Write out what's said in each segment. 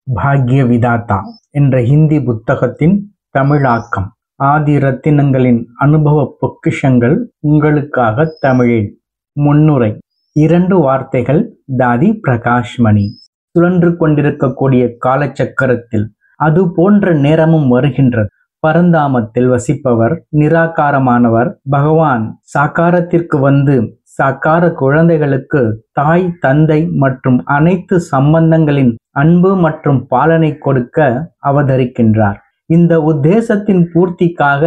பாக்ய விதாதா என்ற ஹிந்தி புத்தகத்தின் தமிழாக்கம். ஆதி ரத்தினங்களின் அனுபவ பொக்கிஷங்கள் உங்களுக்காக தமிழில். முன்னுரை. 2 வார்த்தைகள். தாதி பிரகாஷ்மணி. சுழன்று கொண்டிருக்கக்கூடிய காலச்சக்கரத்தில் அது போன்ற நேரமும் வருகின்றது. பரந்தாமத்தில் வசிப்பவர், நிராகாரமானவர் பகவான் சாகாரத்திற்கு வந்து சாக்கார குழந்தைகளுக்கு தாய், தந்தை மற்றும் அனைத்து சம்பந்தங்களின் அன்பு மற்றும் பாலனை கொடுக்க அவதரிக்கின்றார். இந்த உத்தேசத்தின் பூர்த்திக்காக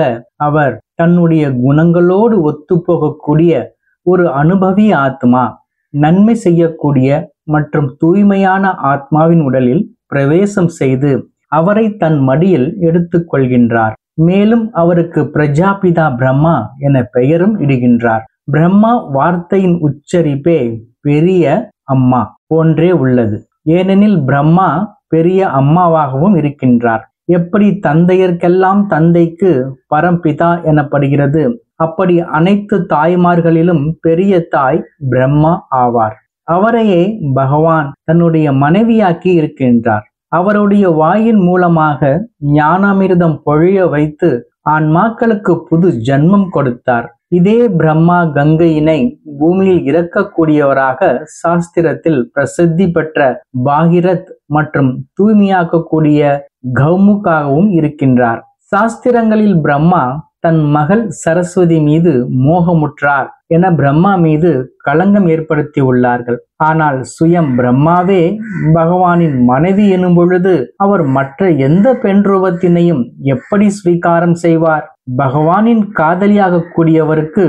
அவர் தன்னுடைய குணங்களோடு ஒத்துப்போகக்கூடிய ஒரு அனுபவி ஆத்மா, நன்மை செய்யக்கூடிய மற்றும் தூய்மையான ஆத்மாவின் உடலில் பிரவேசம் செய்து அவரை தன் மடியில் எடுத்துக் கொள்கின்றார். மேலும் அவருக்கு பிரஜாபிதா பிரம்மா என பெயரும் இடுகின்றார். பிரம்மா வார்த்தையின் உச்சரிப்பே பெரிய அம்மா போன்றே உள்ளது. ஏனெனில் பிரம்மா பெரிய அம்மாவாகவும் இருக்கின்றார். எப்படி தந்தையர்க்கெல்லாம் தந்தைக்கு பரம்பிதா எனப்படுகிறது, அப்படி அனைத்து தாய்மார்களிலும் பெரிய தாய் பிரம்மா ஆவார். அவரையே பகவான் தன்னுடைய மனைவியாக்கி இருக்கின்றார். அவருடைய வாயின் மூலமாக ஞானாமிர்தம் பொழிய வைத்து ஆன்மாக்களுக்கு புது ஜன்மம் கொடுத்தார். இதே பிரம்மா கங்கையினை பூமியில் இறக்கக்கூடியவராக சாஸ்திரத்தில் பிரசித்தி பெற்ற பாகிரத் மற்றும் தூய்மையாக்கக்கூடிய கௌமுகாகவும் இருக்கின்றார். சாஸ்திரங்களில் பிரம்மா தன் மகள் சரஸ்வதி மீது மோகமுற்றார் என பிரம்மா மீது களங்கம் ஏற்படுத்தி உள்ளார்கள். ஆனால் சுயம் பிரம்மாவே பகவானின் மனைவி எனும் பொழுது அவர் மற்ற எந்த பெண் ரூபத்தினையும் எப்படி ஸ்வீகாரம் செய்வார்? பகவானின் காதலியாக கூடியவருக்கு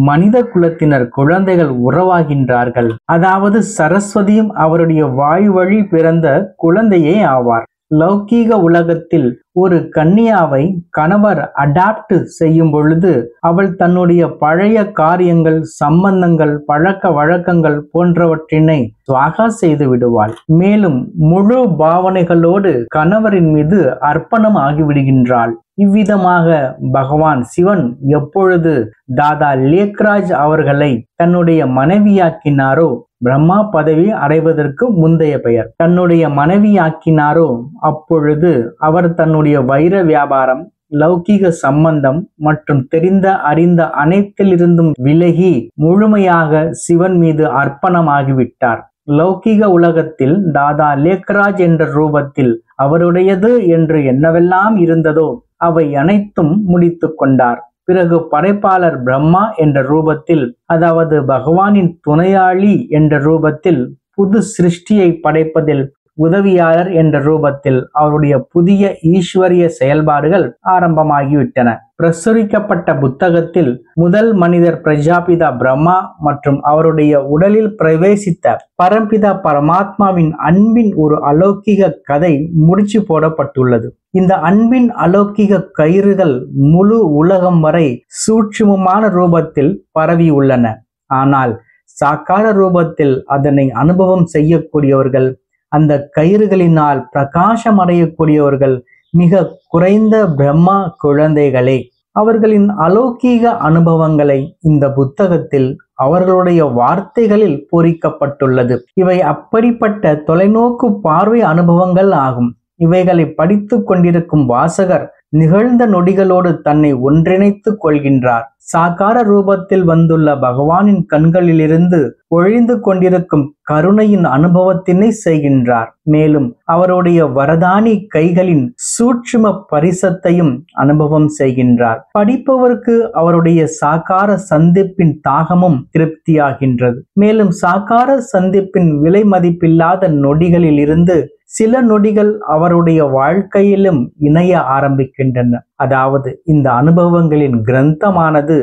மனித குலத்தினர் குழந்தைகள் உறவாகின்றார்கள். அதாவது சரஸ்வதியும் அவருடைய வாய் வழி பிறந்த குழந்தையே ஆவார். லௌகீக உலகத்தில் ஒரு கன்னியாவை கணவர் அடாப்ட் செய்யும் பொழுது அவள் தன்னுடைய பழைய காரியங்கள், சம்பந்தங்கள், பழக்க வழக்கங்கள் போன்றவற்றினை சுவாகா செய்து விடுவாள். மேலும் முழு பாவனைகளோடு கணவரின் மீது அர்ப்பணம் ஆகிவிடுகின்றாள். இவ்விதமாக பகவான் சிவன் எப்பொழுது தாதா லேக்ராஜ் அவர்களை தன்னுடைய மனைவியாக்கினாரோ, பிரம்மா பதவி அடைவதற்கு முந்தைய பெயர் தன்னுடைய மனைவியாக்கினாரோ, அப்பொழுது அவர் தன்னுடைய வைர வியாபாரம், லௌகீக சம்பந்தம் மற்றும் தெரிந்த அறிந்த அனைத்திலிருந்தும் விலகி முழுமையாக சிவன் மீது அர்ப்பணமாகிவிட்டார். லௌகீக உலகத்தில் தாதா லேக்ராஜ் என்ற ரூபத்தில் அவருடையது என்று என்னவெல்லாம் இருந்ததோ அவை அனைத்தும் முடித்து கொண்டார். பிறகு படைப்பாளர் பிரம்மா என்ற ரூபத்தில், அதாவது பகவானின் துணையாளி என்ற ரூபத்தில், புது சிருஷ்டியை படைப்பதில் உதவியாளர் என்ற ரூபத்தில் அவருடைய புதிய ஈஸ்வரிய செயல்பாடுகள் ஆரம்பமாகிவிட்டன. பிரசுரிக்கப்பட்ட புத்தகத்தில் முதல் மனிதர் பிரஜாபிதா பிரம்மா மற்றும் அவருடைய உடலில் பிரவேசித்த பரம்பிதா பரமாத்மாவின் அன்பின் ஒரு அலௌகிக கதை முடிச்சு போடப்பட்டுள்ளது. இந்த அன்பின் அலௌகிக கயிறுகள் முழு உலகம் வரை சூட்சுமமான ரூபத்தில் பரவி உள்ளன. ஆனால் சாக்கார ரூபத்தில் அதனை அனுபவம் செய்யக்கூடியவர்கள், அந்த கயிறுகளினால் பிரகாசம் அடையக்கூடியவர்கள் மிக குறைந்த பிரம்மா குழந்தைகளே. அவர்களின் அலௌகீக அனுபவங்களை இந்த புத்தகத்தில் அவர்களுடைய வார்த்தைகளில் பொறிக்கப்பட்டுள்ளது. இவை அப்படிப்பட்ட தொலைநோக்கு பார்வை அனுபவங்கள் ஆகும். இவைகளை படித்து கொண்டிருக்கும் வாசகர் நிகழ்ந்த நொடிகளோடு தன்னை ஒன்றிணைத்துக் கொள்கின்றார். சாகார ரூபத்தில் வந்துள்ள பகவானின் கண்களிலிருந்து ஒழிந்து கொண்டிருக்கும் கருணையின் அனுபவத்தினை செய்கின்றார். மேலும் அவருடைய வரதானி கைகளின் சூட்சும பரிசத்தையும் அனுபவம் செய்கின்றார். படிப்பவருக்கு அவருடைய சாகார சந்திப்பின் தாகமும் திருப்தியாகின்றது. மேலும் சாகார சந்திப்பின் விலை மதிப்பில்லாத நொடிகளில் இருந்து சில நொடிகள் அவருடைய வாழ்க்கையிலும் இணைய ஆரம்பிக்கின்றன. அதாவது இந்த அனுபவங்களின் கிரந்தமானது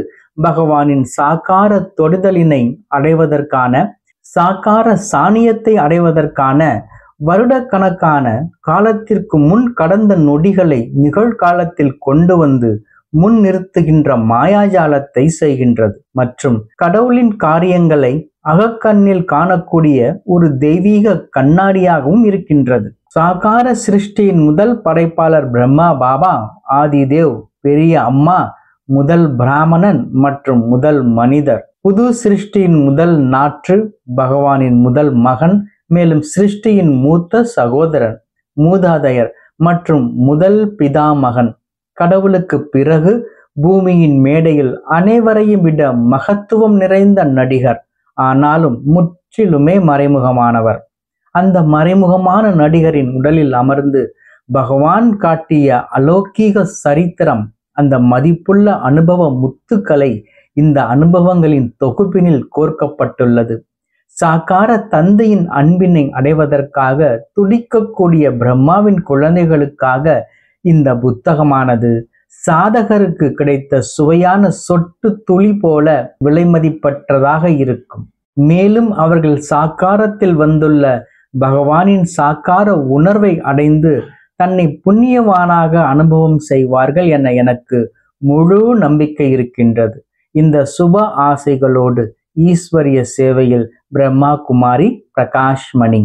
பகவானின் சாக்கார தொடுதலினை அடைவதற்கான, சாக்கார சாணியத்தை அடைவதற்கான வருடக்கணக்கான காலத்திற்கு முன் கடந்த நொடிகளை நிகழ்காலத்தில் கொண்டு வந்து முன் நிறுத்துகின்ற மாயாஜாலத்தை செய்கின்றது. மற்றும் கடவுளின் காரியங்களை அகக்கண்ணில் காணக்கூடிய ஒரு தெய்வீக கண்ணாடியாகவும் இருக்கின்றது. சாகார சிருஷ்டியின் முதல் படைப்பாளர் பிரம்மா பாபா, ஆதிதேவ், பெரிய அம்மா, முதல் பிராமணன் மற்றும் முதல் மனிதர். புது சிருஷ்டியின் முதல் நாற்று, பகவானின் முதல் மகன், மேலும் சிருஷ்டியின் மூத்த சகோதரன். மூதாதையர் மற்றும் முதல் பிதாமகன். கடவுளுக்கு பிறகு பூமியின் மேடையில் அனைவரையும் விட மகத்துவம் நிறைந்த நடிகர், ஆனாலும் முற்றிலுமே மறைமுகமானவர். அந்த மறைமுகமான நடிகரின் உடலில் அமர்ந்து பகவான் காட்டிய அலௌகீக சரித்திரம், அந்த மதிப்புள்ள அனுபவ முத்துக்களை இந்த அனுபவங்களின் தொகுப்பினில் கோர்க்கப்பட்டுள்ளது. சாக்கார தந்தையின் அன்பினை அடைவதற்காக துடிக்கக்கூடிய பிரம்மாவின் குழந்தைகளுக்காக இந்த புத்தகமானது சாதகருக்கு கிடைத்த சுவையான சொட்டு துளி போல விலைமதிப்பற்றதாக இருக்கும். மேலும் அவர்கள் சாக்காரத்தில் வந்துள்ள பகவானின் சாக்கார உணர்வை அடைந்து தன்னை புண்ணியவானாக அனுபவம் செய்வார்கள் என எனக்கு முழு நம்பிக்கை இருக்கின்றது. இந்த சுப ஆசைகளோடு ஈஸ்வரிய சேவையில் பிரம்மா குமாரி பிரகாஷ்மணி.